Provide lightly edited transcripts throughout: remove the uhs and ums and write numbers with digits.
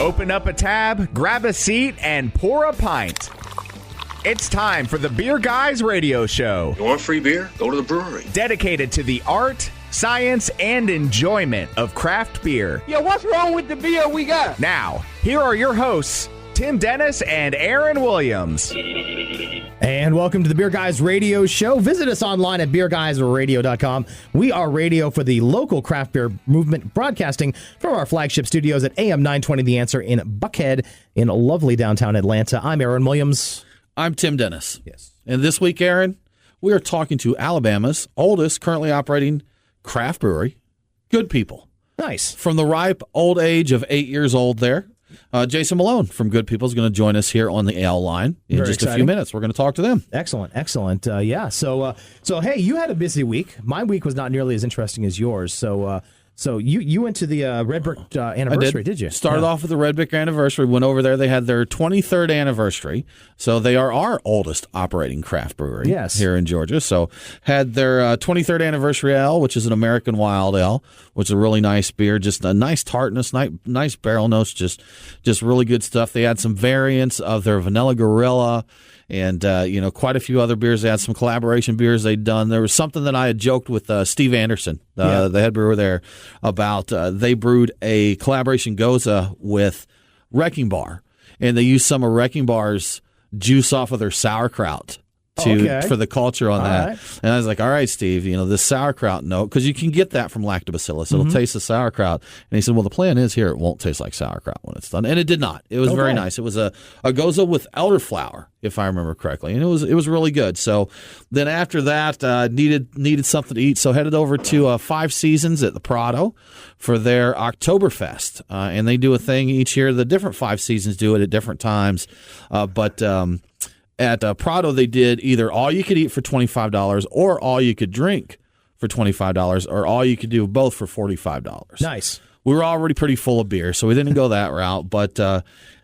Open up a tab, grab a seat, and pour a pint. It's time for the Beer Guys Radio Show. You want free beer? Go to the brewery. Dedicated to the art, science, and enjoyment of craft beer. Yo, what's wrong with the beer we got? Now, here are your hosts, Tim Dennis and Aaron Williams. And welcome to the Beer Guys Radio Show. Visit us online at beerguysradio.com. We are radio for the local craft beer movement, broadcasting from our flagship studios at AM 920 The Answer in Buckhead in lovely downtown Atlanta. I'm Aaron Williams. I'm Tim Dennis. Yes. And this week, Aaron, we are talking to Alabama's oldest currently operating craft brewery, Good People. Nice. From the ripe old age of 8 years old there, Jason Malone from Good People is going to join us here on the AL line in Very just exciting. a few minutes. We're going to talk to them. Excellent. Yeah. So hey, you had a busy week. My week was not nearly as interesting as yours. So you went to the Red Brick anniversary, did you? Started off with the Red Brick anniversary. Went over there. They had their 23rd anniversary. So they are our oldest operating craft brewery here in Georgia. So had their 23rd anniversary ale, which is an American Wild Ale, which is a really nice beer. Just a nice tartness, nice barrel notes, just really good stuff. They had some variants of their Vanilla Gorilla and quite a few other beers. They had some collaboration beers they'd done. There was something that I had joked with Steve Anderson, the head brewer there, about they brewed a collaboration Goza with Wrecking Bar, and they used some of Wrecking Bar's juice off of their sauerkraut for the culture on that. Right. And I was like, all right, Steve, this sauerkraut note, because you can get that from lactobacillus. It'll taste the sauerkraut. And he said, well, the plan is here it won't taste like sauerkraut when it's done. And it did not. It was very nice. It was a Goza with elderflower, if I remember correctly. And it was really good. So then after that, needed something to eat. So headed over to Five Seasons at the Prado for their Oktoberfest. And they do a thing each year. The different Five Seasons do it at different times. At Prado, they did either all you could eat for $25 or all you could drink for $25 or all you could do both for $45. Nice. We were already pretty full of beer, so we didn't go that route. But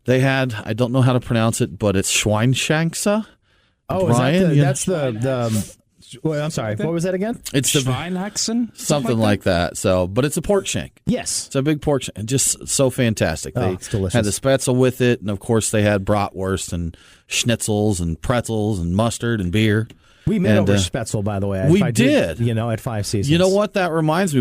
they had, I don't know how to pronounce it, but it's Schweinshanksa. Oh, Brian, that's the well, I'm sorry. What was that again? It's the Schweinhaxen? Something like that. So, but it's a pork shank. Yes. It's a big pork shank. Just so fantastic. They it's delicious. had the spätzle with it, and of course they had bratwurst and schnitzels and pretzels and mustard and beer. We met over spätzle, by the way. We did. At Five Seasons. You know what? That reminds me.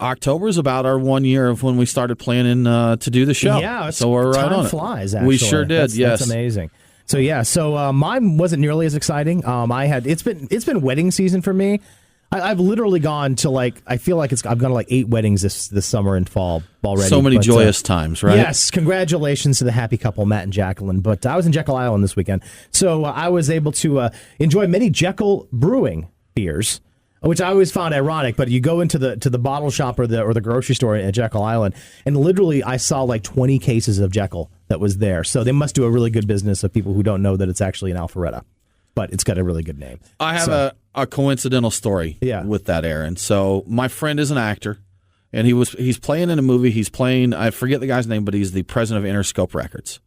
October is about our 1 year of when we started planning to do the show. Yeah. So we're right on it. Time flies, actually. We sure did, yes. That's amazing. So mine wasn't nearly as exciting. It's been wedding season for me. I've literally gone to I feel like I've gone to 8 weddings this summer and fall already. So many joyous times, right? Yes, congratulations to the happy couple, Matt and Jacqueline. But I was in Jekyll Island this weekend, so I was able to enjoy many Jekyll Brewing beers, which I always found ironic. But you go into the bottle shop or the grocery store at Jekyll Island, and literally I saw 20 cases of Jekyll that was there. So they must do a really good business of people who don't know that it's actually an Alpharetta, but it's got a really good name. I have a coincidental story with that, Aaron. So my friend is an actor, and he's playing in a movie. He's playing, I forget the guy's name, but he's the president of Interscope Records.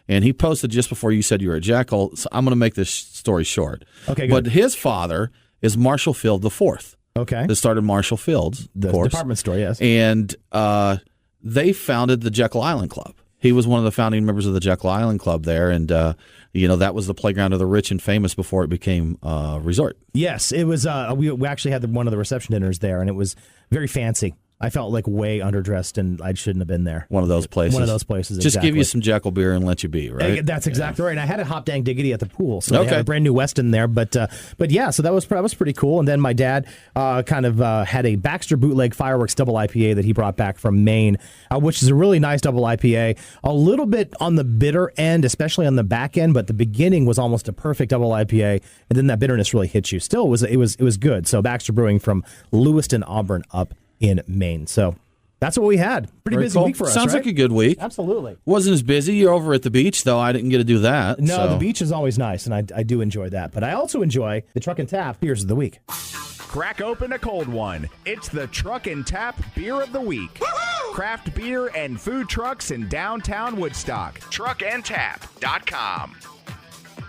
And he posted just before you said you were a Jekyll. So I'm going to make this story short. Okay, good. But his father is Marshall Field IV. Okay. That started Marshall Fields, the department store, yes. And they founded the Jekyll Island Club. He was one of the founding members of the Jekyll Island Club there, and that was the playground of the rich and famous before it became a resort. Yes, it was. We actually had one of the reception dinners there, and it was very fancy. I felt way underdressed, and I shouldn't have been there. One of those places. Just exactly. give you some Jekyll beer and let you be, right? That's exactly right. And I had a hop dang diggity at the pool, so they had a brand new Weston there. But yeah, so that was pretty cool. And then my dad had a Baxter Bootleg Fireworks Double IPA that he brought back from Maine, which is a really nice double IPA. A little bit on the bitter end, especially on the back end, but the beginning was almost a perfect double IPA, and then that bitterness really hits you. Still, it was good. So Baxter Brewing from Lewiston, Auburn, up in Maine. So that's what we had. Pretty busy week for us. Sounds like a good week. Absolutely. Wasn't as busy. You're over at the beach, though. I didn't get to do that. No, the beach is always nice, and I do enjoy that. But I also enjoy the Truck and Tap Beers of the Week. Crack open a cold one. It's the Truck and Tap Beer of the Week. Woo-hoo! Craft beer and food trucks in downtown Woodstock. Truckandtap.com.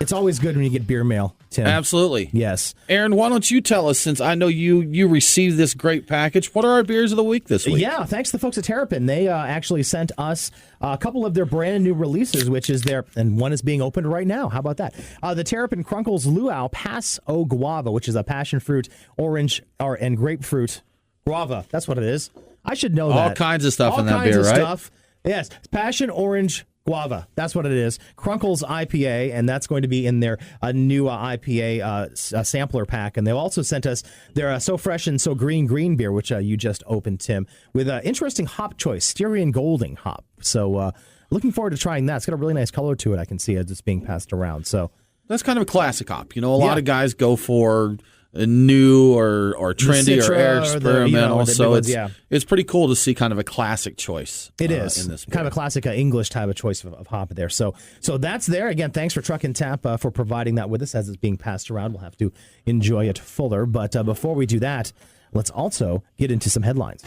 It's always good when you get beer mail, Tim. Absolutely. Yes. Aaron, why don't you tell us, since I know you received this great package, what are our beers of the week this week? Yeah, thanks to the folks at Terrapin. They actually sent us a couple of their brand new releases, which is and one is being opened right now. How about that? The Terrapin Crunkles Luau Pass O Guava, which is a passion fruit, orange, and grapefruit guava. That's what it is. I should know that. All kinds of stuff in that beer, right? Stuff. Yes, passion orange guava. That's what it is. Crunkles IPA, and that's going to be in their new IPA sampler pack. And they've also sent us their So Fresh and So Green beer, which you just opened, Tim, with an interesting hop choice, Styrian Golding hop. So looking forward to trying that. It's got a really nice color to it, I can see, as it's being passed around. So that's kind of a classic hop. A lot of guys go for a new or trendy or experimental. So it's pretty cool to see kind of a classic choice. It is in this beer. Kind of a classic English type of choice of hop there. So that's there. Again, thanks for Truck and Tap for providing that with us as it's being passed around. We'll have to enjoy it fuller. But before we do that, let's also get into some headlines.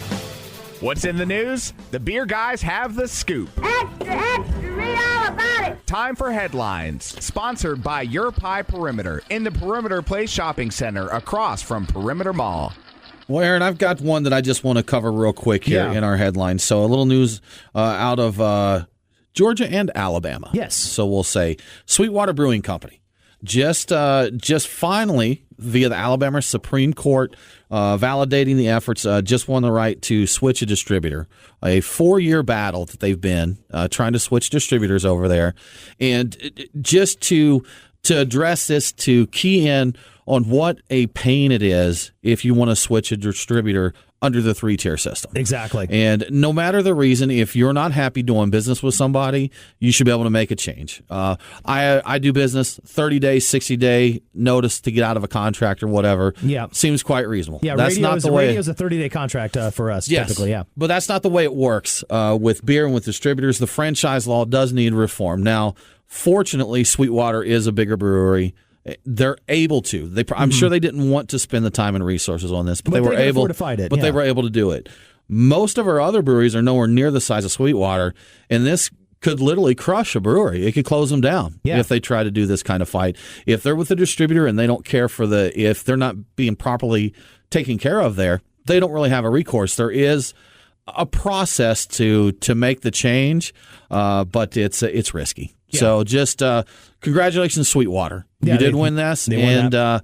What's in the news? The beer guys have the scoop. Extra, extra, read all about it. Time for headlines. Sponsored by Your Pie Perimeter in the Perimeter Place Shopping Center across from Perimeter Mall. Well, Aaron, I've got one that I just want to cover real quick here in our headlines. So a little news out of Georgia and Alabama. Yes. So we'll say Sweetwater Brewing Company just finally, via the Alabama Supreme Court, validating the efforts, just won the right to switch a distributor. A 4-year battle that they've been trying to switch distributors over there. And just to address this, to key in on what a pain it is if you want to switch a distributor under the 3-tier system. Exactly. And no matter the reason, if you're not happy doing business with somebody, you should be able to make a change. I do business, 30-day, 60-day notice to get out of a contract or whatever. Yeah. Seems quite reasonable. Yeah, that's not the way. Radio's a 30-day contract for us, typically, yeah. But that's not the way it works with beer and with distributors. The franchise law does need reform. Now, fortunately, Sweetwater is a bigger brewery. They're able to. I'm sure they didn't want to spend the time and resources on this, but they were able. They were able to do it. Most of our other breweries are nowhere near the size of Sweetwater, and this could literally crush a brewery. It could close them down if they try to do this kind of fight. If they're with a distributor and they don't care if they're not being properly taken care of there, they don't really have a recourse. There is a process to make the change, but it's risky. Yeah. So just congratulations, Sweetwater. Yeah, you did win this, and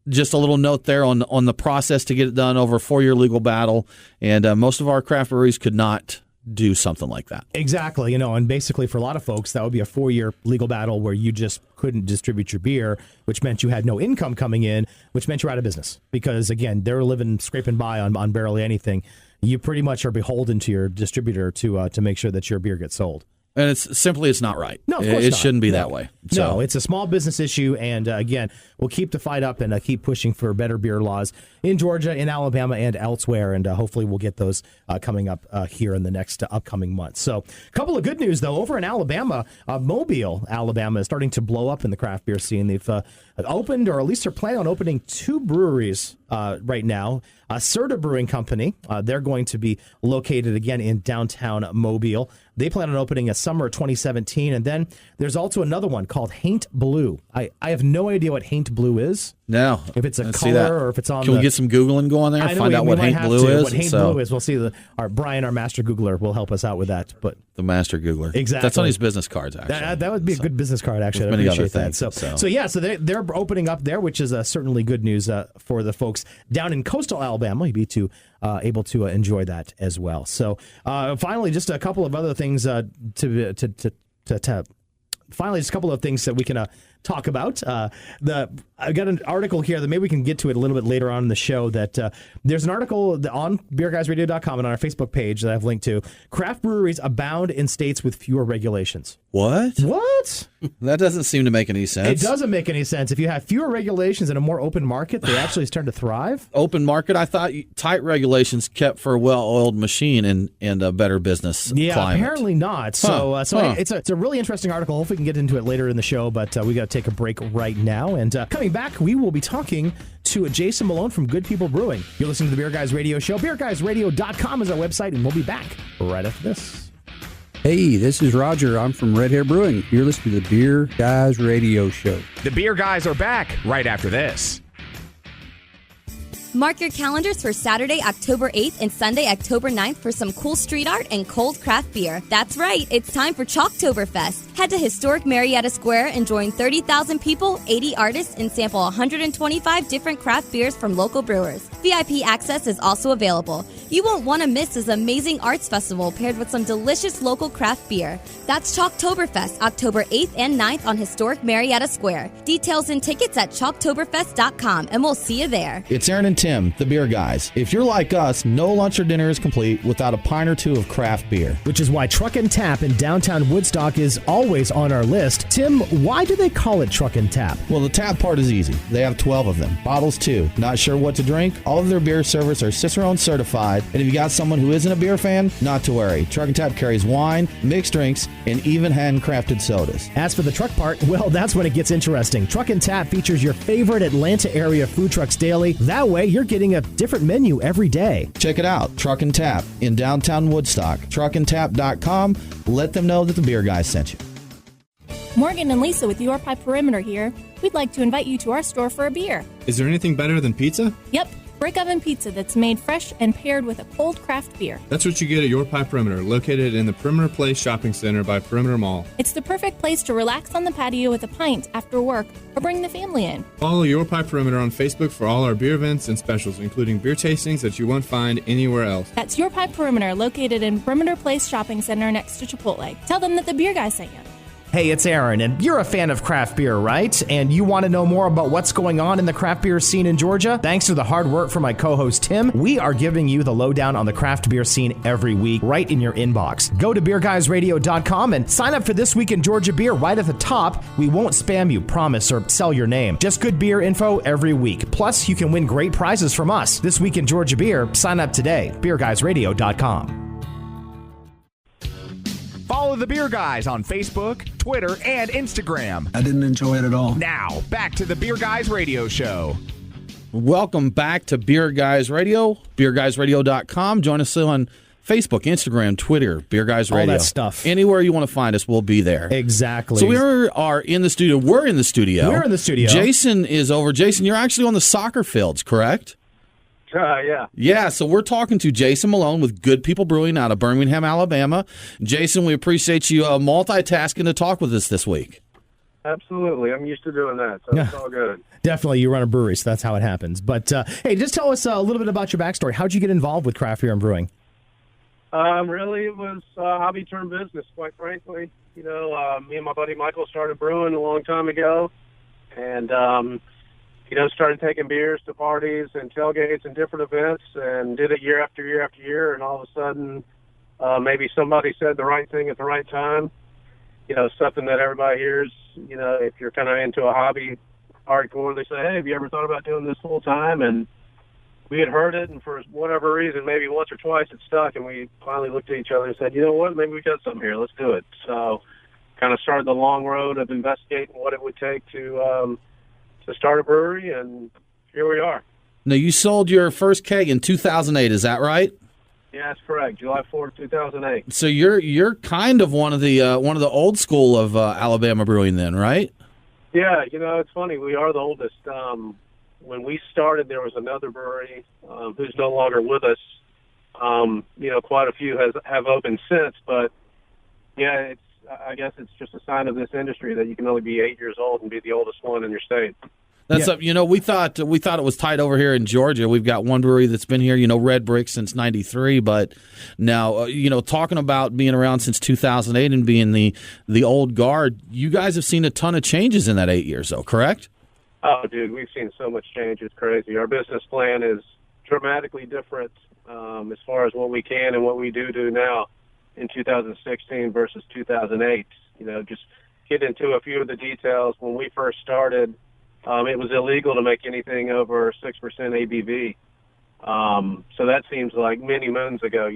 just a little note there on the process to get it done over a 4-year legal battle, and most of our craft breweries could not do something like that. Exactly, and basically for a lot of folks, that would be a 4-year legal battle where you just couldn't distribute your beer, which meant you had no income coming in, which meant you're out of business. Because, again, they're scraping by on barely anything. You pretty much are beholden to your distributor to make sure that your beer gets sold. And it's not right. No, of course it not. shouldn't be that way. So. No, it's a small business issue, and again, we'll keep the fight up and keep pushing for better beer laws in Georgia, in Alabama, and elsewhere, and hopefully we'll get those coming up here in the next upcoming months. So, a couple of good news, though. Over in Alabama, Mobile, Alabama, is starting to blow up in the craft beer scene. They've opened, or at least they're planning on opening 2 breweries right now. Serta Brewing Company, they're going to be located again in downtown Mobile. They plan on opening a summer of 2017. And then there's also another one called Haint Blue. I have no idea what Haint Blue is. No. If it's a color or if it's on Can we get some Googling going there? Find out what Haint Blue is? What Haint Blue is. We'll see. Brian, our master Googler, will help us out with that. But the master Googler. Exactly. That's on his business cards, actually. That would be a good business card, actually. I appreciate that. So they're opening up there, which is certainly good news for the folks down in coastal Alabama. You'd be able to enjoy that as well. So finally, just a couple of other things finally, just a couple of things that we can talk about. I got an article here that maybe we can get to it a little bit later on in the show. That there's an article on beerguysradio.com and on our Facebook page that I've linked to. Craft breweries abound in states with fewer regulations. What? That doesn't seem to make any sense. It doesn't make any sense. If you have fewer regulations and a more open market, they actually start to thrive. Open market? I thought tight regulations kept for a well-oiled machine and a better business climate. Apparently not. So it's a really interesting article. Hopefully we can get into it later in the show, but we got to take a break right now. And coming back, we will be talking to Jason Malone from Good People Brewing. You're listening to the Beer Guys Radio Show. BeerGuysRadio.com is our website, and we'll be back right after this. Hey, this is Roger. I'm from Red Hair Brewing. You're listening to the Beer Guys Radio Show. The Beer Guys are back right after this. Mark your calendars for Saturday, October 8th and Sunday, October 9th for some cool street art and cold craft beer. That's right, it's time for Chalktoberfest. Head to historic Marietta Square and join 30,000 people, 80 artists, and sample 125 different craft beers from local brewers. VIP access is also available. You won't want to miss this amazing arts festival paired with some delicious local craft beer. That's Chalktoberfest, October 8th and 9th on historic Marietta Square. Details and tickets at chalktoberfest.com, and we'll see you there. It's Aaron and Tim, the Beer Guys. If you're like us, no lunch or dinner is complete without a pint or two of craft beer. Which is why Truck and Tap in downtown Woodstock is always on our list. Tim, why do they call it Truck and Tap? Well, the tap part is easy. They have 12 of them. Bottles, too. Not sure what to drink? All of their beer servers are Cicerone certified. And if you got someone who isn't a beer fan, not to worry. Truck and Tap carries wine, mixed drinks, and even handcrafted sodas. As for the truck part, well, that's when it gets interesting. Truck and Tap features your favorite Atlanta area food trucks daily. That way, you're getting a different menu every day. Check it out. Truck and Tap in downtown Woodstock. Truckandtap.com. Let them know that the Beer Guys sent you. Morgan and Lisa with Your Pie Perimeter here. We'd like to invite you to our store for a beer. Is there anything better than pizza? Yep. Brick oven pizza that's made fresh and paired with a cold craft beer. That's what you get at Your Pie Perimeter, located in the Perimeter Place Shopping Center by Perimeter Mall. It's the perfect place to relax on the patio with a pint after work or bring the family in. Follow Your Pie Perimeter on Facebook for all our beer events and specials, including beer tastings that you won't find anywhere else. That's Your Pie Perimeter, located in Perimeter Place Shopping Center next to Chipotle. Tell them that the Beer Guy sent you. Hey, it's Aaron, and you're a fan of craft beer, right? And you want to know more about what's going on in the craft beer scene in Georgia? Thanks to the hard work from my co-host Tim, we are giving you the lowdown on the craft beer scene every week right in your inbox. Go to beerguysradio.com and sign up for This Week in Georgia Beer right at the top. We won't spam you, promise, or sell your name. Just good beer info every week. Plus, you can win great prizes from us. This Week in Georgia Beer, sign up today. beerguysradio.com. Follow the Beer Guys on Facebook, Twitter, and Instagram. I didn't enjoy it at all. Now, back to the Beer Guys Radio Show. Welcome back to Beer Guys Radio, beerguysradio.com. Join us on Facebook, Instagram, Twitter, Beer Guys Radio. All that stuff. Anywhere you want to find us, we'll be there. Exactly. So we are in the studio. We're in the studio. We're in the studio. Jason is over. Jason, you're actually on the soccer fields, correct? Yeah. Yeah, so we're talking to Jason Malone with Good People Brewing out of Birmingham, Alabama. Jason, we appreciate you multitasking to talk with us this week. Absolutely. I'm used to doing that, so it's all good. Definitely, you run a brewery, so that's how it happens. But, hey, just tell us a little bit about your backstory. How'd you get involved with craft beer and brewing? Really, it was hobby turned business, quite frankly. You know, me and my buddy Michael started brewing a long time ago, and started taking beers to parties and tailgates and different events, and did it year after year after year. And all of a sudden, maybe somebody said the right thing at the right time. You know, something that everybody hears. You know, if you're kind of into a hobby hardcore, they say, "Hey, have you ever thought about doing this full time?" And we had heard it, and for whatever reason, maybe once or twice it stuck, and we finally looked at each other and said, "You know what? Maybe we got something here. Let's do it." So, kind of started the long road of investigating what it would take to start a brewery, and here we are. Now, you sold your first keg in 2008, is that right? Yeah, that's correct. July 4th, 2008. So you're kind of one of the old school of Alabama brewing then, right? Yeah, you know, it's funny. We are the oldest. When we started, there was another brewery who's no longer with us. Quite a few have opened since, but yeah, I guess it's just a sign of this industry that you can only be 8 years old and be the oldest one in your state. That's up. You know, we thought it was tight over here in Georgia. We've got one brewery that's been here, Red Brick, since '93. But now, talking about being around since 2008 and being the old guard, you guys have seen a ton of changes in that 8 years, though, correct? Oh, dude, we've seen so much change. It's crazy. Our business plan is dramatically different as far as what we can and what we do now in 2016 versus 2008. Just get into a few of the details. When we first started, it was illegal to make anything over 6% ABV. So that seems like many moons ago.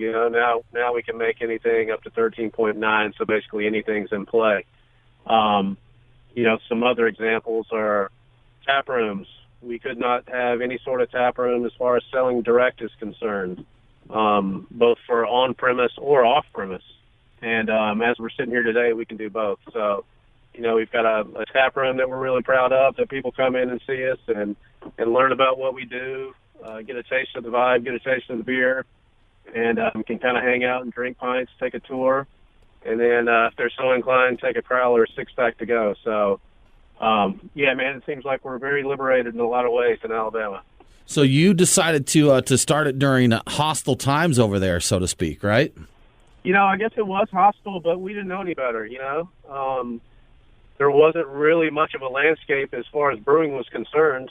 Now we can make anything up to 13.9. So basically anything's in play. Some other examples are tap rooms. We could not have any sort of tap room as far as selling direct is concerned, both for on-premise or off-premise. And as we're sitting here today, we can do both. So, we've got a tap room that we're really proud of, that people come in and see us and learn about what we do, get a taste of the vibe, get a taste of the beer, and can kind of hang out and drink pints, take a tour, and then if they're so inclined, take a crowler or six-pack to go. So, yeah, man, it seems like we're very liberated in a lot of ways in Alabama. So you decided to start it during hostile times over there, so to speak, right? I guess it was hostile, but we didn't know any better, There wasn't really much of a landscape as far as brewing was concerned,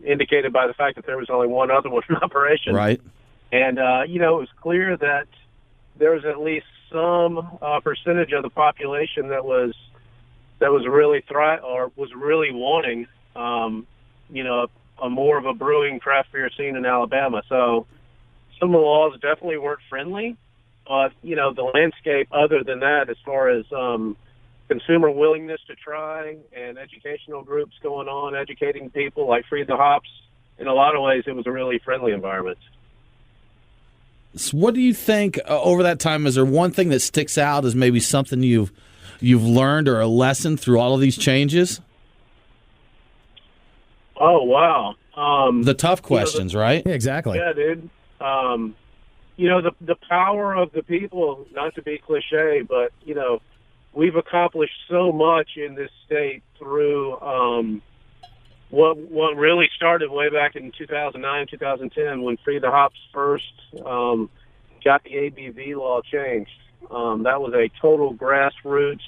indicated by the fact that there was only one other one in operation. Right. And, it was clear that there was at least some percentage of the population that was really was really wanting, a more of a brewing craft beer scene in Alabama. So some of the laws definitely weren't friendly, but, the landscape other than that, as far as consumer willingness to try and educational groups going on, educating people like Free the Hops, in a lot of ways it was a really friendly environment. So what do you think over that time? Is there one thing that sticks out as maybe something you've learned or a lesson through all of these changes? Oh, wow. The tough questions, right? Yeah, exactly. Yeah, dude. The power of the people, not to be cliche, but, we've accomplished so much in this state through what really started way back in 2009, 2010 when Free the Hops first got the ABV law changed. That was a total grassroots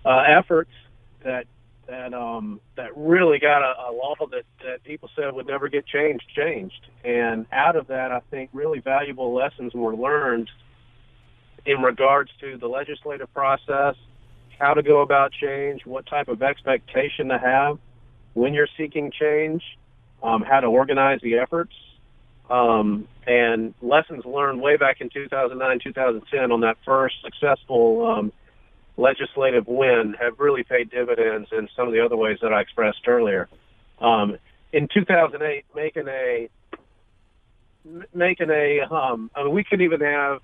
effort that really got a law that people said would never get changed. And out of that, I think really valuable lessons were learned in regards to the legislative process, how to go about change, what type of expectation to have when you're seeking change, how to organize the efforts, and lessons learned way back in 2009, 2010 on that first successful legislative win have really paid dividends in some of the other ways that I expressed earlier. In 2008, we couldn't even have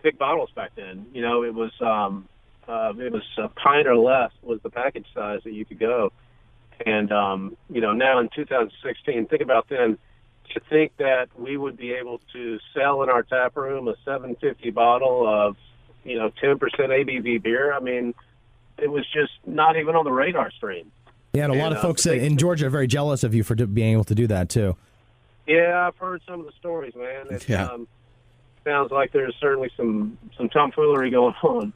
big bottles back then. It was a pint or less was the package size that you could go. And now in 2016, think about then, to think that we would be able to sell in our tap room a 750 bottle of 10% ABV beer. I mean, it was just not even on the radar screen. Yeah, and a lot of folks in Georgia are very jealous of you for being able to do that, too. Yeah, I've heard some of the stories, man. It sounds like there's certainly some tomfoolery going on.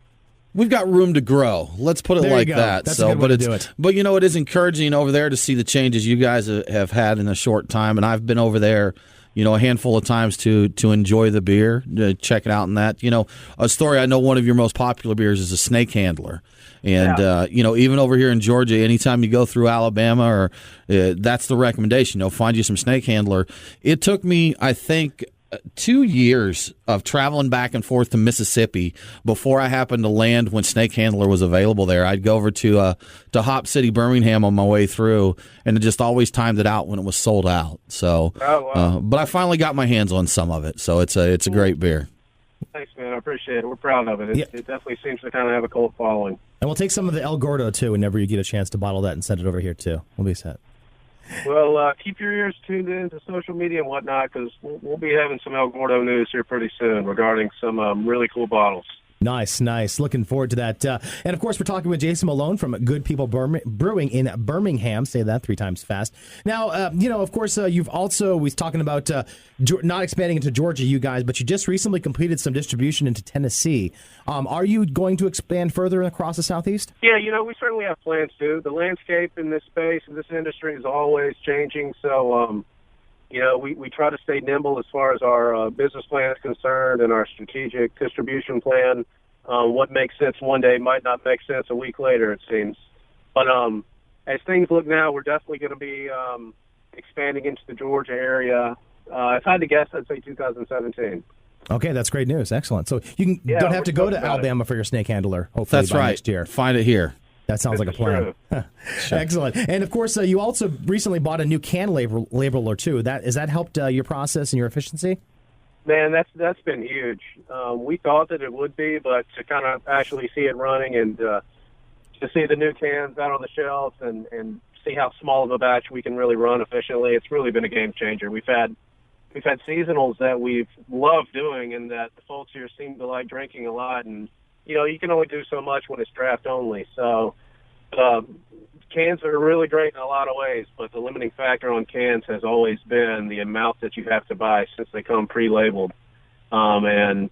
We've got room to grow. Let's put it like that. That's a good way to do it. But it is encouraging over there to see the changes you guys have had in a short time, and I've been over there a handful of times to enjoy the beer, check it out and that. A story, I know one of your most popular beers is a Snake Handler. And, even over here in Georgia, anytime you go through Alabama, or that's the recommendation, find you some Snake Handler. It took me, I think, 2 years of traveling back and forth to Mississippi before I happened to land when Snake Handler was available there. I'd go over to Hop City, Birmingham on my way through, and it just always timed it out when it was sold out. So, but I finally got my hands on some of it, so it's a great beer. Thanks, man. I appreciate it. We're proud of it. It definitely seems to kind of have a cult following. And we'll take some of the El Gordo, too, whenever you get a chance to bottle that and send it over here, too. We'll be set. Well, keep your ears tuned in to social media and whatnot, because we'll be having some El Gordo news here pretty soon regarding some really cool bottles. Nice. Looking forward to that. And, of course, we're talking with Jason Malone from Good People Brewing in Birmingham. Say that 3 times fast. Now, of course, you've also, we're talking about not expanding into Georgia, you guys, but you just recently completed some distribution into Tennessee. Are you going to expand further across the Southeast? Yeah, we certainly have plans to. The landscape in this space, in this industry, is always changing. So, we try to stay nimble as far as our business plan is concerned and our strategic distribution plan. What makes sense one day might not make sense a week later, it seems. But as things look now, we're definitely going to be expanding into the Georgia area. If I had to guess, I'd say 2017. Okay, that's great news. Excellent. So you don't have to go to Alabama for your Snake Handler, hopefully, that's right. Next year. Find it here. That sounds like a plan. Sure. Excellent. And, of course, you also recently bought a new can labeler, too. Has that helped your process and your efficiency? Man, that's been huge. We thought that it would be, but to kind of actually see it running and to see the new cans out on the shelves and see how small of a batch we can really run efficiently, it's really been a game changer. We've had seasonals that we've loved doing and that the folks here seem to like drinking a lot. And, you can only do so much when it's draft only. So cans are really great in a lot of ways, but the limiting factor on cans has always been the amount that you have to buy since they come pre-labeled. And,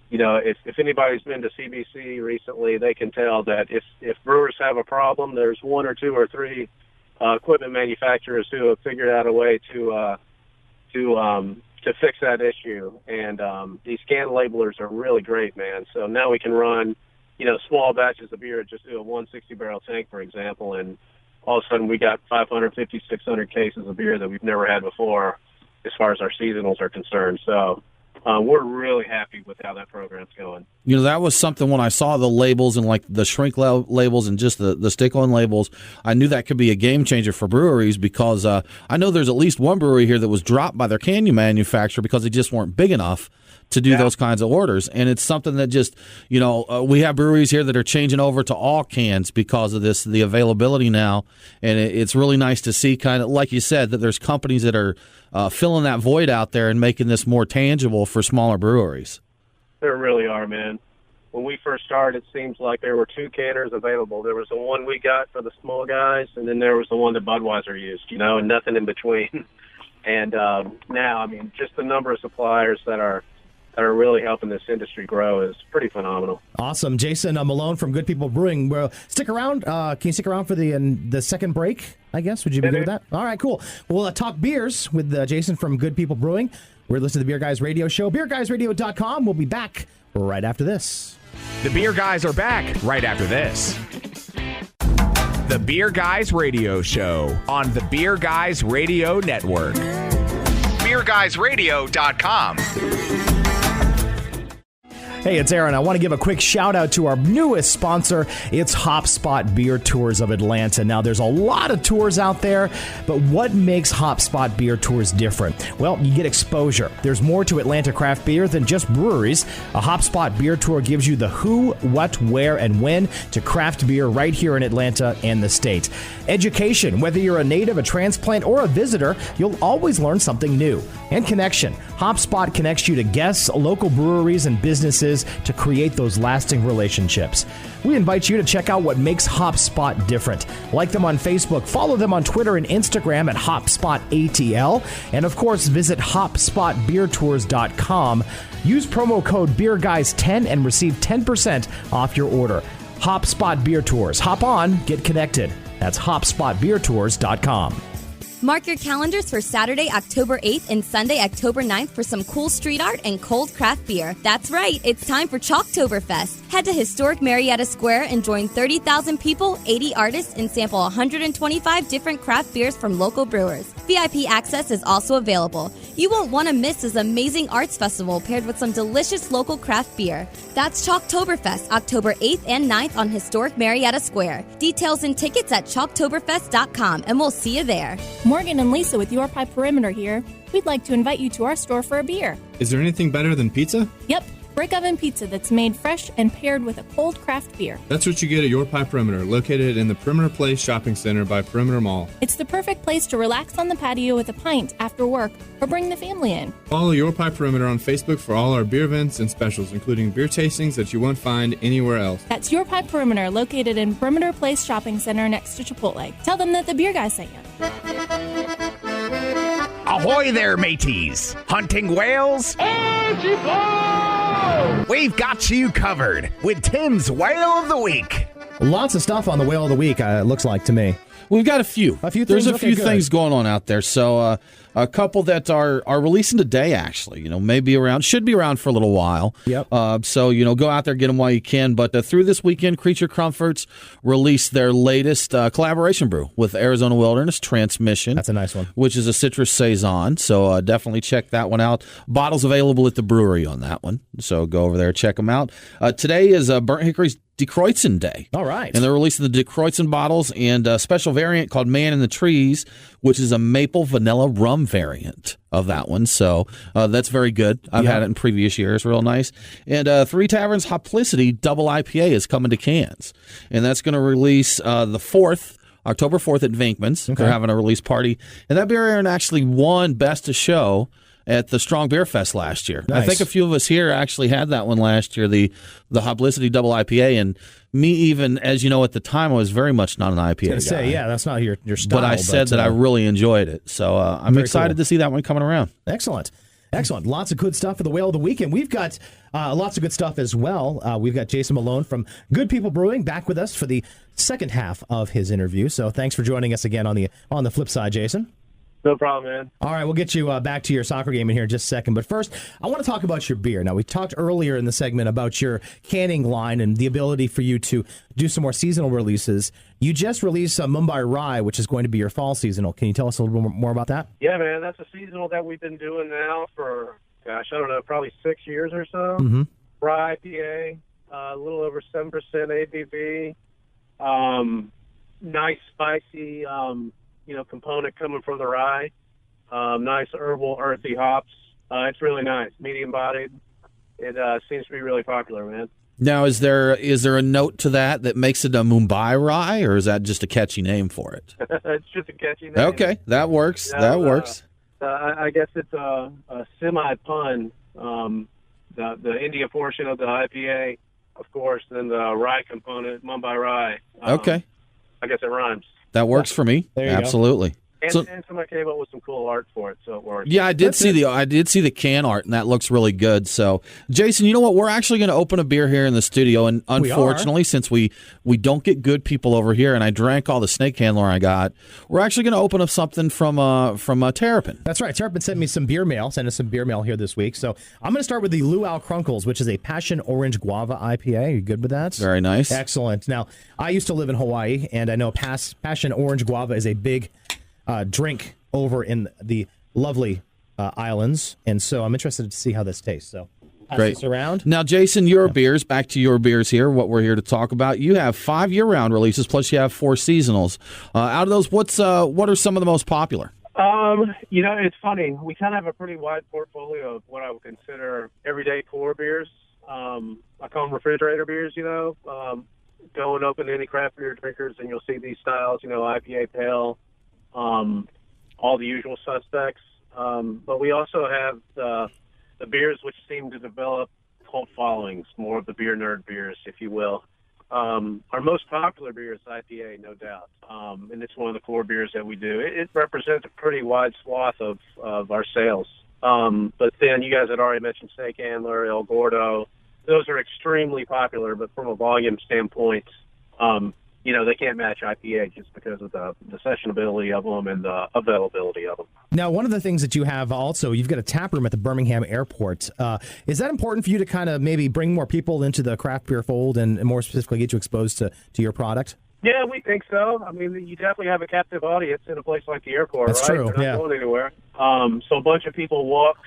if anybody's been to CBC recently, they can tell that if brewers have a problem, there's one or two or three equipment manufacturers who have figured out a way to fix that issue. And these can labelers are really great, man. So now we can run, small batches of beer, just do a 160-barrel tank, for example, and all of a sudden we got 550, 600 cases of beer that we've never had before as far as our seasonals are concerned. So we're really happy with how that program's going. That was something when I saw the labels and like the shrink labels and just the stick-on labels, I knew that could be a game changer for breweries because I know there's at least one brewery here that was dropped by their can manufacturer because they just weren't big enough to do those kinds of orders. And it's something that just, we have breweries here that are changing over to all cans because of this, the availability now. And it's really nice to see, kind of like you said, that there's companies that are filling that void out there and making this more tangible for smaller breweries. There really are, man. When we first started, it seems like there were two canners available. There was the one we got for the small guys, and then there was the one that Budweiser used, and nothing in between. And now, just the number of suppliers that are really helping this industry grow is pretty phenomenal. Awesome. Jason Malone from Good People Brewing. Well, stick around. Can you stick around for the second break, I guess? Would you be good with that? All right, cool. We'll talk beers with Jason from Good People Brewing. We're listening to the Beer Guys Radio Show. BeerGuysRadio.com. We'll be back right after this. The Beer Guys are back right after this. The Beer Guys Radio Show on the Beer Guys Radio Network. BeerGuysRadio.com. Hey, it's Aaron. I want to give a quick shout out to our newest sponsor. It's HopSpot Beer Tours of Atlanta. Now, there's a lot of tours out there, but what makes HopSpot Beer Tours different? Well, you get exposure. There's more to Atlanta craft beer than just breweries. A HopSpot Beer Tour gives you the who, what, where, and when to craft beer right here in Atlanta and the state. Education. Whether you're a native, a transplant, or a visitor, you'll always learn something new. And connection. HopSpot connects you to guests, local breweries, and businesses to create those lasting relationships. We invite you to check out what makes HopSpot different. Like them on Facebook, follow them on Twitter and Instagram at HopSpotATL, and of course, visit HopSpotBeerTours.com. Use promo code BeerGuys10 and receive 10% off your order. HopSpot Beer Tours. Hop on, get connected. That's HopSpotBeerTours.com. Mark your calendars for Saturday, October 8th and Sunday, October 9th for some cool street art and cold craft beer. That's right, it's time for Chalktoberfest. Head to historic Marietta Square and join 30,000 people, 80 artists, and sample 125 different craft beers from local brewers. VIP access is also available. You won't want to miss this amazing arts festival paired with some delicious local craft beer. That's Chalktoberfest, October 8th and 9th on historic Marietta Square. Details and tickets at chalktoberfest.com, and we'll see you there. Morgan and Lisa with Your Pie Perimeter here. We'd like to invite you to our store for a beer. Is there anything better than pizza? Yep, brick oven pizza that's made fresh and paired with a cold craft beer. That's what you get at Your Pie Perimeter, located in the Perimeter Place Shopping Center by Perimeter Mall. It's the perfect place to relax on the patio with a pint after work or bring the family in. Follow Your Pie Perimeter on Facebook for all our beer events and specials, including beer tastings that you won't find anywhere else. That's Your Pie Perimeter, located in Perimeter Place Shopping Center next to Chipotle. Tell them that the Beer Guys sent you. Ahoy there, mateys! Hunting whales? We've got you covered with Tim's Whale of the Week. Lots of stuff on the Whale of the Week, it looks like to me. We've got a few. There's a few things going on out there. So a couple that are releasing today, actually. Should be around for a little while. Yep. So, go out there, get them while you can. But through this weekend, Creature Comforts released their latest collaboration brew with Arizona Wilderness Transmission. That's a nice one. Which is a citrus saison. So definitely check that one out. Bottles available at the brewery on that one. So go over there, check them out. Today is Burnt Hickory's DeKreutzen Day. All right. And they're releasing the DeKreutzen bottles and special special variant called Man in the Trees, which is a maple vanilla rum variant of that one. So that's very good. I've had it in previous years. Real nice. And Three Taverns Hoplicity Double IPA is coming to cans. And that's going to release the 4th, October 4th at Vinkman's. Okay. They're having a release party. And that beer actually won Best of Show at the Strong Beer Fest last year. Nice. I think a few of us here actually had that one last year, the Hoplicity Double IPA, and me even, as you know, at the time, I was very much not an IPA guy. Say, yeah, that's not your style. But I said that I really enjoyed it, so I'm excited to see that one coming around. Excellent. Lots of good stuff for the Whale of the Weekend. We've got lots of good stuff as well. We've got Jason Malone from Good People Brewing back with us for the second half of his interview, so thanks for joining us again on the flip side, Jason. No problem, man. All right, we'll get you back to your soccer game in here in just a second. But first, I want to talk about your beer. Now, we talked earlier in the segment about your canning line and the ability for you to do some more seasonal releases. You just released a Mumbai Rye, which is going to be your fall seasonal. Can you tell us a little bit more about that? Yeah, man, that's a seasonal that we've been doing now for, probably 6 years or so. Mm-hmm. Rye IPA, a little over 7% ABV. Nice, spicy, component coming from the rye. Nice herbal, earthy hops. It's really nice, medium-bodied. It seems to be really popular, man. Now, is there a note to that makes it a Mumbai Rye, or is that just a catchy name for it? It's just a catchy name. Okay, that works. That works. I guess it's a semi-pun. The India portion of the IPA, of course, then the rye component, Mumbai Rye. Okay. I guess it rhymes. That works for me. There you Absolutely. Go. And somebody came up with some cool art for it, so it works. Yeah, I did see the can art, and that looks really good. So, Jason, you know what? We're actually going to open a beer here in the studio, and unfortunately, since we don't get good people over here, and I drank all the snake handler I got, we're actually going to open up something from Terrapin. That's right. Terrapin sent us some beer mail here this week. So I'm going to start with the Luau Crunkles, which is a Passion Orange Guava IPA. Are you good with that? Very nice. Excellent. Now, I used to live in Hawaii, and I know Passion Orange Guava is a big drink over in the lovely islands, and so I'm interested to see how this tastes. So pass this around. Now, Jason, back to your beers here, what we're here to talk about. You have 5 year-round releases, plus you have 4 seasonals. Out of those, what are some of the most popular? It's funny. We kind of have a pretty wide portfolio of what I would consider everyday core beers. I call them refrigerator beers, Go and open any craft beer drinkers, and you'll see these styles, IPA pale, all the usual suspects. But we also have the beers which seem to develop cult followings, more of the beer nerd beers, if you will. Our most popular beer is IPA, no doubt. And it's one of the core beers that we do. It represents a pretty wide swath of our sales. But then you guys had already mentioned Snake Handler, El Gordo. Those are extremely popular, but from a volume standpoint, they can't match IPA just because of the sessionability of them and the availability of them. Now, one of the things that you have also, you've got a tap room at the Birmingham airport. Is that important for you to kind of maybe bring more people into the craft beer fold and more specifically get you exposed to your product? Yeah, we think so. I mean, you definitely have a captive audience in a place like the airport, That's right? True, They're not going anywhere. So a bunch of people walk,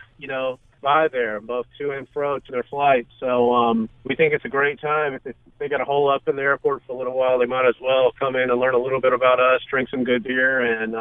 by there, both to and fro to their flight. So we think it's a great time. If they got a hole up in the airport for a little while, they might as well come in and learn a little bit about us, drink some good beer, and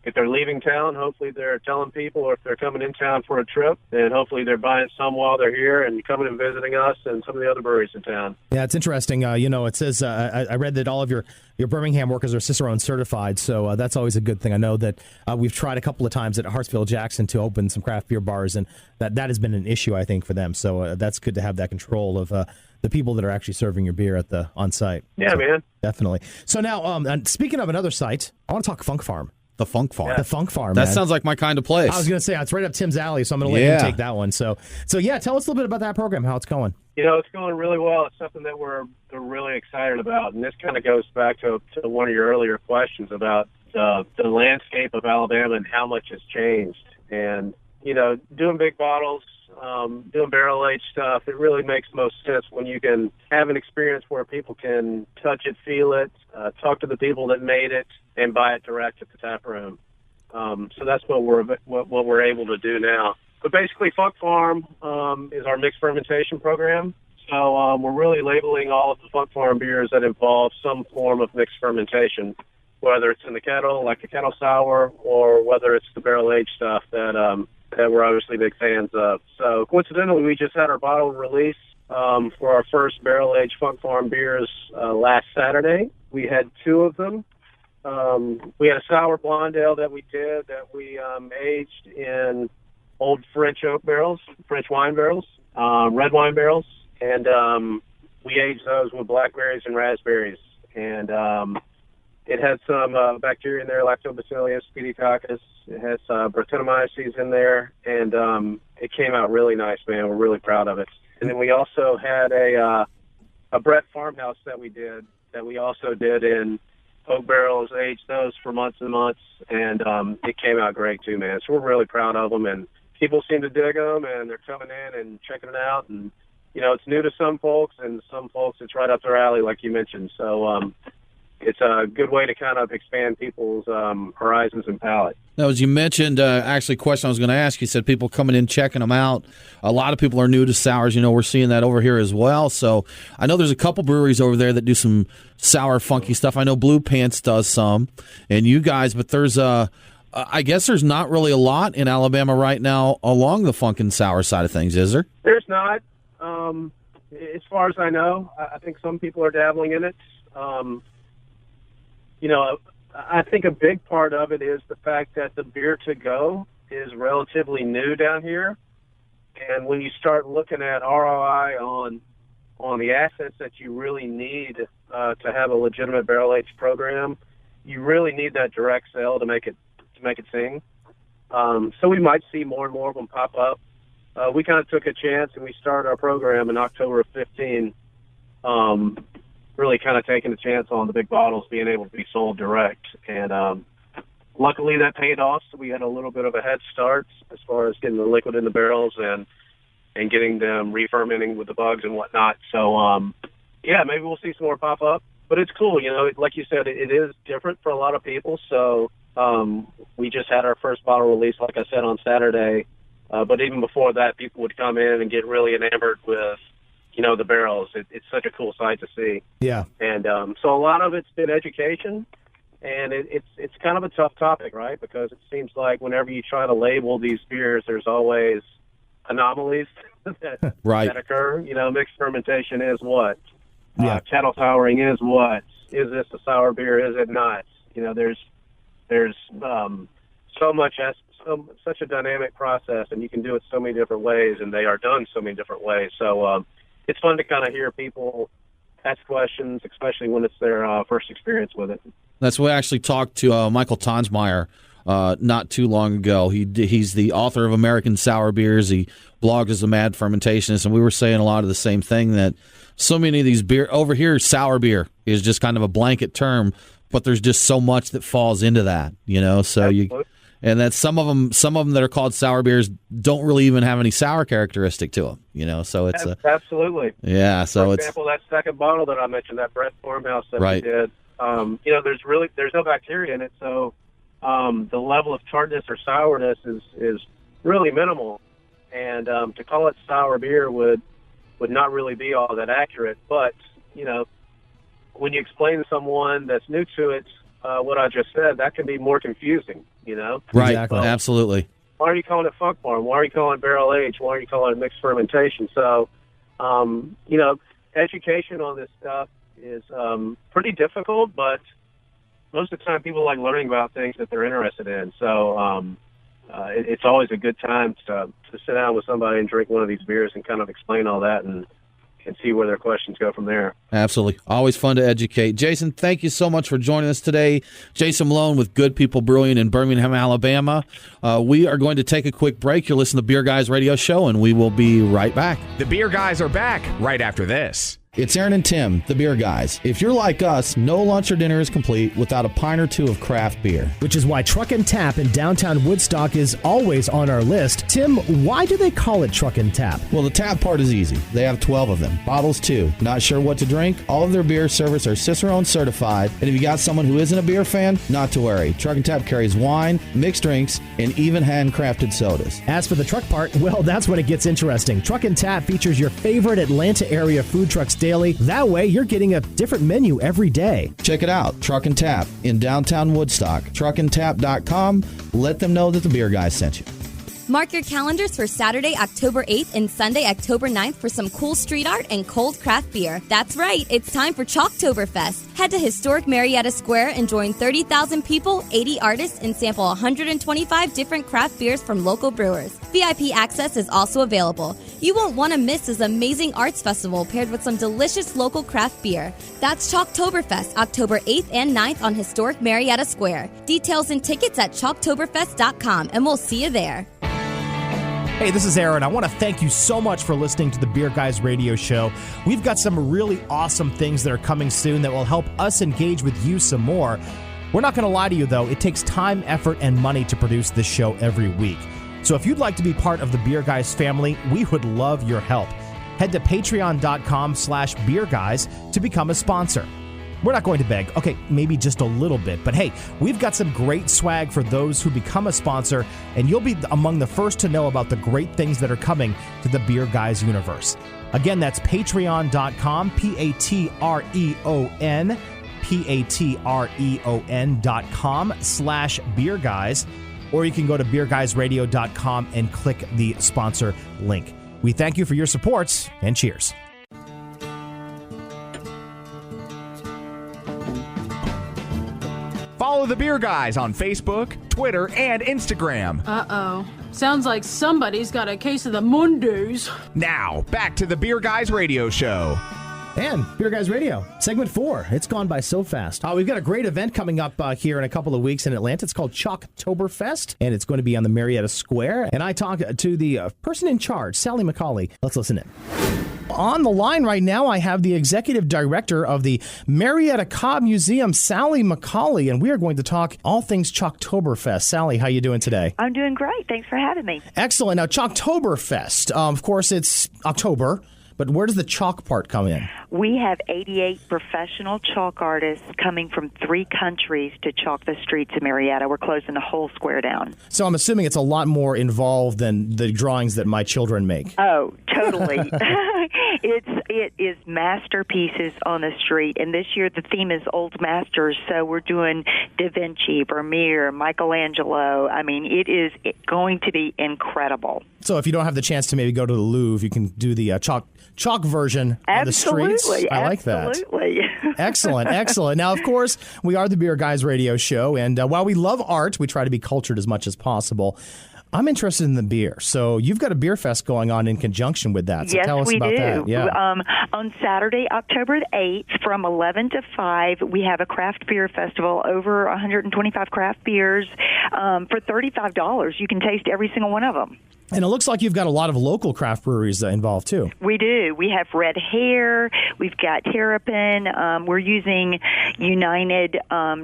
if they're leaving town, hopefully they're telling people, or if they're coming in town for a trip, then hopefully they're buying some while they're here and coming and visiting us and some of the other breweries in town. Yeah, it's interesting. It says, I read that all of your Birmingham workers are Cicerone certified, so that's always a good thing. I know that we've tried a couple of times at Hartsfield-Jackson to open some craft beer bars, and that has been an issue, I think, for them. So that's good to have that control of the people that are actually serving your beer on site. Yeah, man. Definitely. So now, speaking of another site, I want to talk Funk Farm. The Funk Farm. Yeah. The Funk Farm, That man. sounds like my kind of place. I was going to say, it's right up Tim's alley, so I'm going to let him take that one. So yeah, tell us a little bit about that program, how it's going. It's going really well. It's something that we're really excited about, and this kind of goes back to one of your earlier questions about the landscape of Alabama and how much has changed. And, doing big bottles, doing barrel-aged stuff, it really makes most sense when you can have an experience where people can touch it, feel it, talk to the people that made it, and buy it direct at the tap room. So that's what we're able to do now. But basically, Funk Farm is our mixed fermentation program. So we're really labeling all of the Funk Farm beers that involve some form of mixed fermentation. whether it's in the kettle, like the kettle sour, or whether it's the barrel-aged stuff that we're obviously big fans of. So coincidentally, we just had our bottle release for our first barrel-aged Funk Farm beers last Saturday. We had 2 of them. We had a sour blonde ale that we did that we aged in old French oak barrels, French wine barrels, red wine barrels, and we aged those with blackberries and raspberries. And it had some bacteria in there, Lactobacillus pediococcus. It has Brettanomyces in there, and it came out really nice, man. We're really proud of it. And then we also had a Brett farmhouse that we also did in oak barrels, aged those for months and months, and it came out great too, man. So we're really proud of them, and people seem to dig them, and they're coming in and checking it out. And, you know, it's new to some folks, and some folks it's right up their alley, like you mentioned. So it's a good way to kind of expand people's horizons and palate. Now, as you mentioned, actually, a question I was going to ask, you said people coming in, checking them out. A lot of people are new to sours. You know, we're seeing that over here as well. So I know there's a couple breweries over there that do some sour, funky stuff. I know Blue Pants does some, and you guys, but there's I guess there's not really a lot in Alabama right now along the funk and sour side of things, is there? There's not. As far as I know, I think some people are dabbling in it. You know, I think a big part of it is the fact that the beer to go is relatively new down here. And when you start looking at ROI on the assets that you really need to have a legitimate barrel-aged program, you really need that direct sale to make it sing. So we might see more and more of them pop up. We kind of took a chance, and we started our program in October of 15, really kind of taking a chance on the big bottles being able to be sold direct. And luckily that paid off, so we had a little bit of a head start as far as getting the liquid in the barrels and getting them re-fermenting with the bugs and whatnot. So, yeah, maybe we'll see some more pop up. But it's cool, you know, like you said, it is different for a lot of people. So we just had our first bottle release, like I said, on Saturday. But even before that, people would come in and get really enamored with, you know, the barrels. It's such a cool sight to see. Yeah. And so a lot of it's been education, and it's kind of a tough topic, right? Because it seems like whenever you try to label these beers, there's always anomalies that, right. that occur. You know, mixed fermentation is what? Yeah. Kettle souring is what? Is this a sour beer? Is it not? You know, there's such a dynamic process, and you can do it so many different ways, and they are done so many different ways. So it's fun to kind of hear people ask questions, especially when it's their first experience with it. That's what I actually talked to Michael Tonsmeyer not too long ago. He's the author of American Sour Beers. He blogged as a mad fermentationist, and we were saying a lot of the same thing, that so many of these beer over here, sour beer is just kind of a blanket term, but there's just so much that falls into that, you know. So Absolutely. And that some of them that are called sour beers don't really even have any sour characteristic to them, you know. So it's absolutely. Yeah. So for example, that second bottle that I mentioned, that Brett farmhouse that right. we did, you know, there's no bacteria in it, so the level of tartness or sourness is really minimal, and to call it sour beer would not really be all that accurate. But you know, when you explain to someone that's new to it what I just said, that can be more confusing, you know? Right, Exactly. Absolutely. Why are you calling it Funk Farm? Why are you calling it barrel age? Why are you calling it mixed fermentation? So, you know, education on this stuff is pretty difficult, but most of the time people like learning about things that they're interested in. So it's always a good time to sit down with somebody and drink one of these beers and kind of explain all that and see where their questions go from there. Absolutely. Always fun to educate. Jason, thank you so much for joining us today. Jason Malone with Good People Brewing in Birmingham, Alabama. We are going to take a quick break. You're listening to Beer Guys Radio Show, and we will be right back. The Beer Guys are back right after this. It's Aaron and Tim, the Beer Guys. If you're like us, no lunch or dinner is complete without a pint or two of craft beer. Which is why Truck and Tap in downtown Woodstock is always on our list. Tim, why do they call it Truck and Tap? Well, the tap part is easy. They have 12 of them. Bottles, too. Not sure what to drink? All of their beer service are Cicerone certified. And if you got someone who isn't a beer fan, not to worry. Truck and Tap carries wine, mixed drinks, and even handcrafted sodas. As for the truck part, well, that's when it gets interesting. Truck and Tap features your favorite Atlanta area food trucks daily daily. That way, you're getting a different menu every day. Check it out, Truck and Tap in downtown Woodstock. truckandtap.com. Let them know that the Beer Guys sent you. Mark your calendars for Saturday, October 8th and Sunday, October 9th for some cool street art and cold craft beer. That's right, it's time for Chalktoberfest. Head to historic Marietta Square and join 30,000 people, 80 artists, and sample 125 different craft beers from local brewers. VIP access is also available. You won't want to miss this amazing arts festival paired with some delicious local craft beer. That's Chalktoberfest, October 8th and 9th on historic Marietta Square. Details and tickets at chalktoberfest.com, and we'll see you there. Hey, this is Aaron. I want to thank you so much for listening to the Beer Guys radio show. We've got some really awesome things that are coming soon that will help us engage with you some more. We're not going to lie to you, though. It takes time, effort, and money to produce this show every week. So if you'd like to be part of the Beer Guys family, we would love your help. Head to patreon.com/beerguys to become a sponsor. We're not going to beg. Okay, maybe just a little bit. But hey, we've got some great swag for those who become a sponsor, and you'll be among the first to know about the great things that are coming to the Beer Guys universe. Again, that's patreon.com, patreon.com/beerguys, or you can go to beerguysradio.com and click the sponsor link. We thank you for your support, and cheers. Follow the Beer Guys on Facebook, Twitter, and Instagram. Uh-oh. Sounds like somebody's got a case of the Mondays. Now, back to the Beer Guys radio show. And Beer Guys Radio, segment 4. It's gone by so fast. We've got a great event coming up here in a couple of weeks in Atlanta. It's called Chalktoberfest, and it's going to be on the Marietta Square. And I talked to the person in charge, Sally McCauley. Let's listen in. On the line right now, I have the executive director of the Marietta Cobb Museum, Sally McCauley, and we are going to talk all things Chalktoberfest. Sally, how you doing today? I'm doing great. Thanks for having me. Excellent. Now, Chalktoberfest, of course, it's October. But where does the chalk part come in? We have 88 professional chalk artists coming from 3 countries to chalk the streets of Marietta. We're closing the whole square down. So I'm assuming it's a lot more involved than the drawings that my children make. Oh, totally. It is masterpieces on the street, and this year the theme is Old Masters, so we're doing Da Vinci, Vermeer, Michelangelo. I mean, it is going to be incredible. So if you don't have the chance to maybe go to the Louvre, you can do the chalk version on the streets. I like that. Absolutely. Excellent. Now, of course, we are the Beer Guys radio show, and while we love art, we try to be cultured as much as possible. I'm interested in the beer. So you've got a beer fest going on in conjunction with that. So yes, tell us about that. Yeah. On Saturday, October the 8th, from 11 to 5, we have a craft beer festival, over 125 craft beers for $35. You can taste every single one of them. And it looks like you've got a lot of local craft breweries involved, too. We do. We have Red Hair. We've got Terrapin. We're using United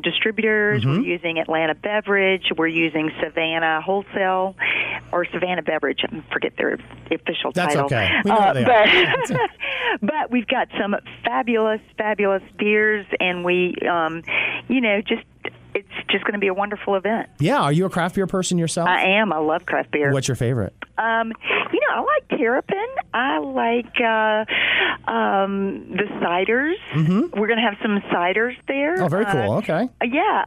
Distributors. Mm-hmm. We're using Atlanta Beverage. We're using Savannah Wholesale, or Savannah Beverage. I forget their official title. That's okay. We know they are. But we've got some fabulous beers, and we, it's just going to be a wonderful event. Yeah. Are you a craft beer person yourself? I am. I love craft beer. What's your favorite? I like Terrapin. I like the ciders. Mm-hmm. We're going to have some ciders there. Oh, very cool. Okay. Yeah.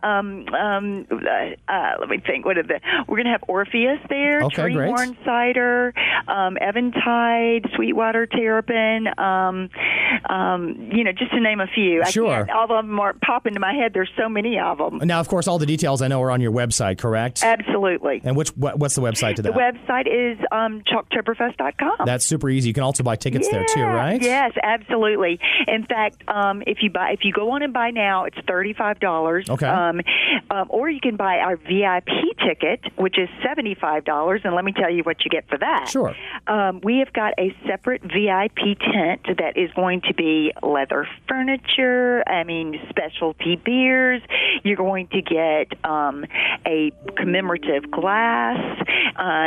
Let me think. We're going to have Orpheus there. Okay, great. Treehorn cider, Eventide, Sweetwater Terrapin. Just to name a few. Sure. All of them are pop into my head. There's so many of them. Now, of course, all the details I know are on your website, correct? Absolutely. And what's the website to that? The website is chalktoberfest.com. That's super easy. You can also buy tickets there too, right? Yes, absolutely. In fact, if you go on and buy now, it's $35. Okay. Or you can buy our VIP ticket, which is $75. And let me tell you what you get for that. Sure. We have got a separate VIP tent that is going to be leather furniture. Specialty beers. You're going going to get a commemorative glass.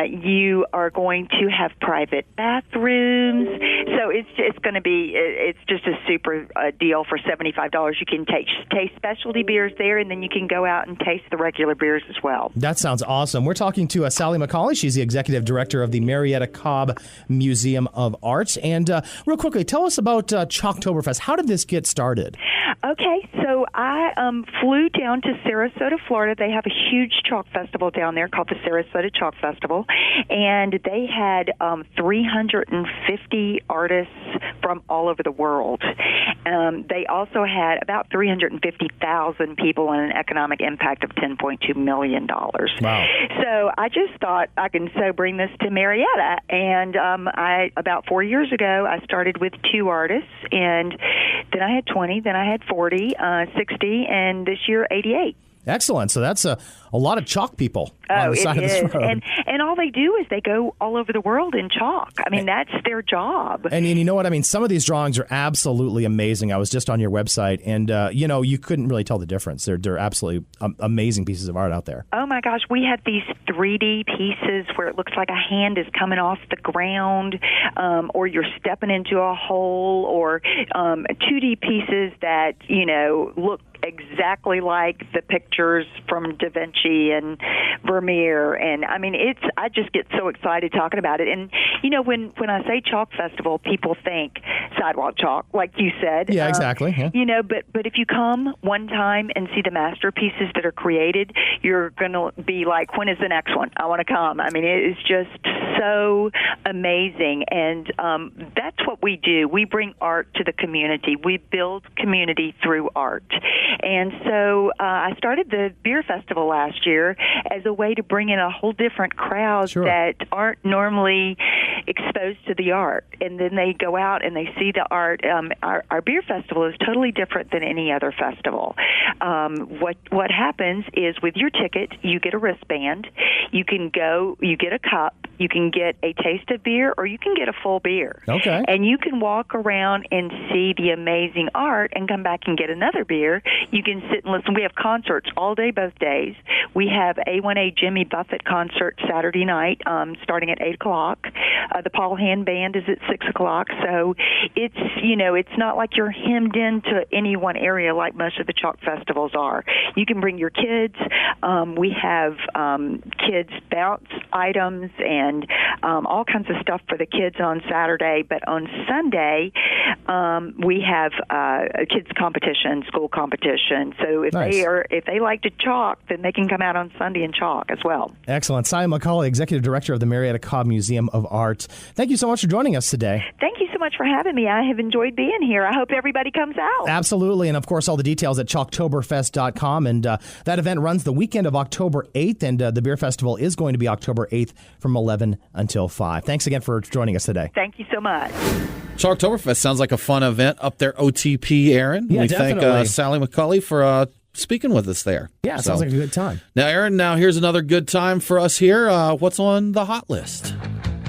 You are going to have private bathrooms. So it's going to be, it's just a super deal for $75. You can taste specialty beers there, and then you can go out and taste the regular beers as well. That sounds awesome. We're talking to Sally McCauley. She's the executive director of the Marietta Cobb Museum of Art. And real quickly, tell us about Chalktoberfest. How did this get started? Okay, so I flew down to Sarasota, Florida. They have a huge chalk festival down there called the Sarasota Chalk Festival, and they had 350 artists from all over the world. They also had about 350,000 people and an economic impact of $10.2 million. Wow. So I just thought I can bring this to Marietta, and about 4 years ago, I started with 2 artists, and then I had 20, then I had 40, 60, and this year 88. Excellent. So that's a lot of chalk people on the side of this road. And all they do is they go all over the world in chalk. I mean, that's their job. And you know what I mean? Some of these drawings are absolutely amazing. I was just on your website, and, you couldn't really tell the difference. They're absolutely amazing pieces of art out there. Oh, my gosh. We have these 3D pieces where it looks like a hand is coming off the ground, or you're stepping into a hole, or 2D pieces that, look exactly like the pictures from Da Vinci and Vermeer. And I mean, I just get so excited talking about it. And, when I say chalk festival, people think sidewalk chalk, like you said. Yeah, exactly. Yeah. But if you come one time and see the masterpieces that are created, you're going to be like, when is the next one? I want to come. I mean, it is just so amazing. And that's what we do. We bring art to the community. We build community through art. And so I started the beer festival last year as a way to bring in a whole different crowd that aren't normally exposed to the art. And then they go out and they see the art. Our beer festival is totally different than any other festival. What happens is with your ticket, you get a wristband. You can go, you get a cup. You can get a taste of beer, or you can get a full beer. Okay. And you can walk around and see the amazing art and come back and get another beer. You can sit and listen. We have concerts all day, both days. We have A1A Jimmy Buffett concert Saturday night, starting at 8 o'clock. The Paul Hand Band is at 6 o'clock. So it's not like you're hemmed into any one area like most of the chalk festivals are. You can bring your kids. We have kids bounce items and all kinds of stuff for the kids on Saturday. But on Sunday, we have a kids competition, school competition. So if they like to chalk, then they can come out on Sunday and chalk as well. Excellent. Sally McCauley, Executive Director of the Marietta Cobb Museum of Art. Thank you so much for joining us today. Thank you so much for having me. I have enjoyed being here. I hope everybody comes out. Absolutely. And, of course, all the details at chalktoberfest.com. And that event runs the weekend of October 8th, and the beer festival is going to be October 8th from 11 until 5. Thanks again for joining us today. Thank you so much. Chalktoberfest sounds like a fun event up there, OTP, Aaron. Yeah, we definitely. thank Sally McCauley for speaking with us there. Yeah, sounds like a good time. Now, Aaron, here's another good time for us here. What's on the hot list?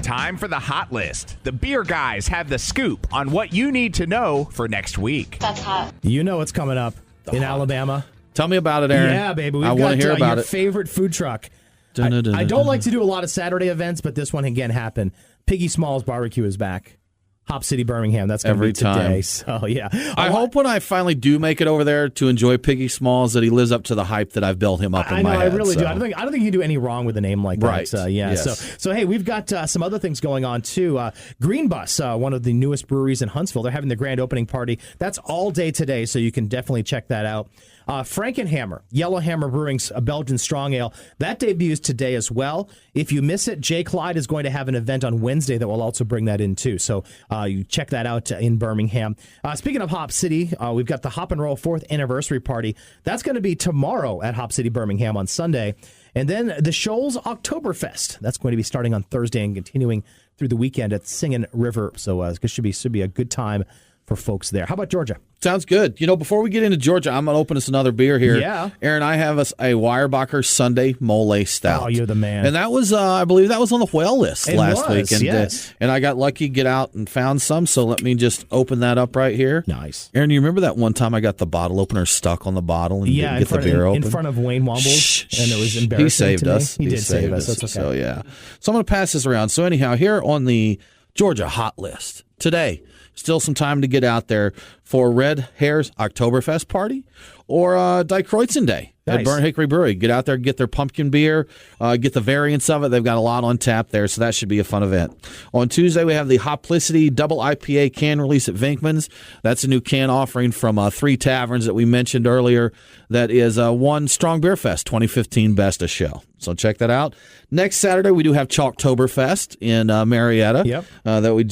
Time for the hot list. The beer guys have the scoop on what you need to know for next week. That's hot. You know what's coming up in Alabama. Tell me about it, Aaron. Yeah, baby. I want to hear about your favorite food truck. I don't like to do a lot of Saturday events, but this one again happened. Piggy Small's Barbecue is back. Hop City, Birmingham. That's going to be today. So, yeah. I hope when I finally do make it over there to enjoy Piggy Smalls that he lives up to the hype that I've built him up in my head. I really do. I don't think you can do any wrong with a name like right. that. Yeah. Yes. So hey, we've got some other things going on too. Green Bus, one of the newest breweries in Huntsville, they're having the grand opening party. That's all day today, so you can definitely check that out. Frankenhammer, Yellowhammer Brewing's Belgian Strong Ale, that debuts today as well. If you miss it, Jay Clyde is going to have an event on Wednesday that will also bring that in too. So you check that out in Birmingham. Speaking of Hop City, we've got the Hop and Roll 4th anniversary party. That's going to be tomorrow at Hop City, Birmingham on Sunday. And then the Shoals Oktoberfest. That's going to be starting on Thursday and continuing through the weekend at Singin' River. So it should be a good time for folks there. How about Georgia? Sounds good. Before we get into Georgia, I'm going to open us another beer here. Yeah. Aaron, I have us a Weyerbacher Sunday Mole Stout. Oh, you're the man. And that was, I believe that was on the whale list last week. And, yes. And I got lucky, get out and found some, so let me just open that up right here. Nice. Aaron, you remember that one time I got the bottle opener stuck on the bottle and didn't get the beer open? In front of Wayne Wombles, and it was embarrassing. He saved us. He did save us. That's okay. So, yeah. So I'm going to pass this around. So, anyhow, here on the Georgia hot list today, still some time to get out there for Red Hare's Oktoberfest party or Die Kreutzen Day at Burnt Hickory Brewery. Get out there, get their pumpkin beer, get the variants of it. They've got a lot on tap there, so that should be a fun event. On Tuesday, we have the Hoplicity Double IPA can release at Vinkman's. That's a new can offering from 3 taverns that we mentioned earlier. That is one Strong Beer Fest 2015 Best of Show. So check that out. Next Saturday, we do have Chalktoberfest in Marietta. Yep. That we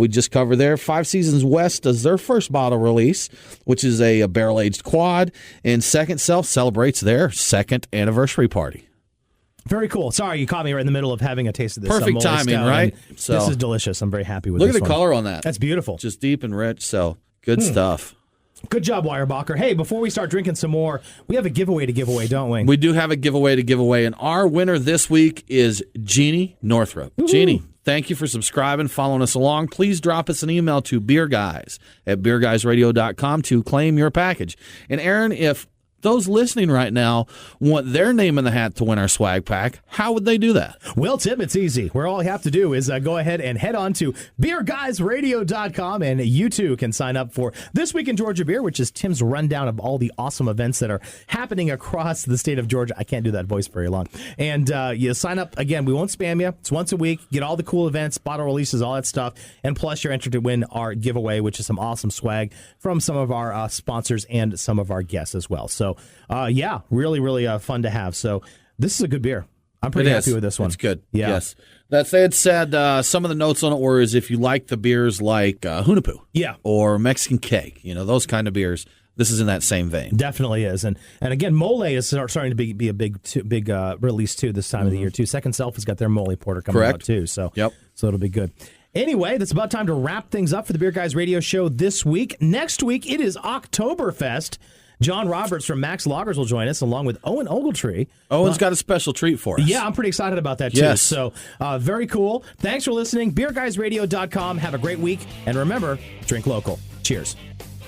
just covered there. 5 Seasons West does their first bottle release, which is a barrel-aged quad. And Second Self celebrates their 2nd anniversary party. Very cool. Sorry, you caught me right in the middle of having a taste of this. Perfect timing, right? So, this is delicious. I'm very happy with this. Look at the color on that. That's beautiful. Just deep and rich. So good stuff. Good job, Weyerbacher. Hey, before we start drinking some more, we have a giveaway to give away, don't we? We do have a giveaway to give away, and our winner this week is Jeannie Northrup. Woo-hoo. Jeannie, thank you for subscribing, following us along. Please drop us an email to beerguys@beerguysradio.com to claim your package. And Aaron, if those listening right now want their name in the hat to win our swag pack, how would they do that? Well, Tim, it's easy. Where all you have to do is go ahead and head on to beerguysradio.com, and you too can sign up for This Week in Georgia Beer, which is Tim's rundown of all the awesome events that are happening across the state of Georgia. I can't do that voice very long. And you sign up. Again, we won't spam you. It's once a week. Get all the cool events, bottle releases, all that stuff. And plus, you're entered to win our giveaway, which is some awesome swag from some of our sponsors and some of our guests as well. So, yeah, really, really fun to have. So this is a good beer. I'm pretty happy with this one. It's good. Yeah. Yes. That said, some of the notes on it were is if you like the beers like Hunapoo, or Mexican Cake, those kind of beers, this is in that same vein. Definitely is. And again, Mole is starting to be a big release too this time of the year too. Second Self has got their Mole Porter coming out too. So so it'll be good. Anyway, that's about time to wrap things up for the Beer Guys Radio Show this week. Next week, it is Oktoberfest. John Roberts from Max Loggers will join us, along with Owen Ogletree. Owen's got a special treat for us. Yeah, I'm pretty excited about that, too. Yes. So, very cool. Thanks for listening. BeerGuysRadio.com. Have a great week. And remember, drink local. Cheers.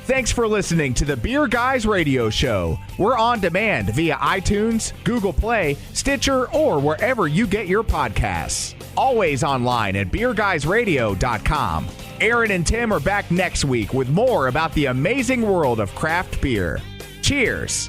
Thanks for listening to the Beer Guys Radio Show. We're on demand via iTunes, Google Play, Stitcher, or wherever you get your podcasts. Always online at BeerGuysRadio.com. Aaron and Tim are back next week with more about the amazing world of craft beer. Cheers.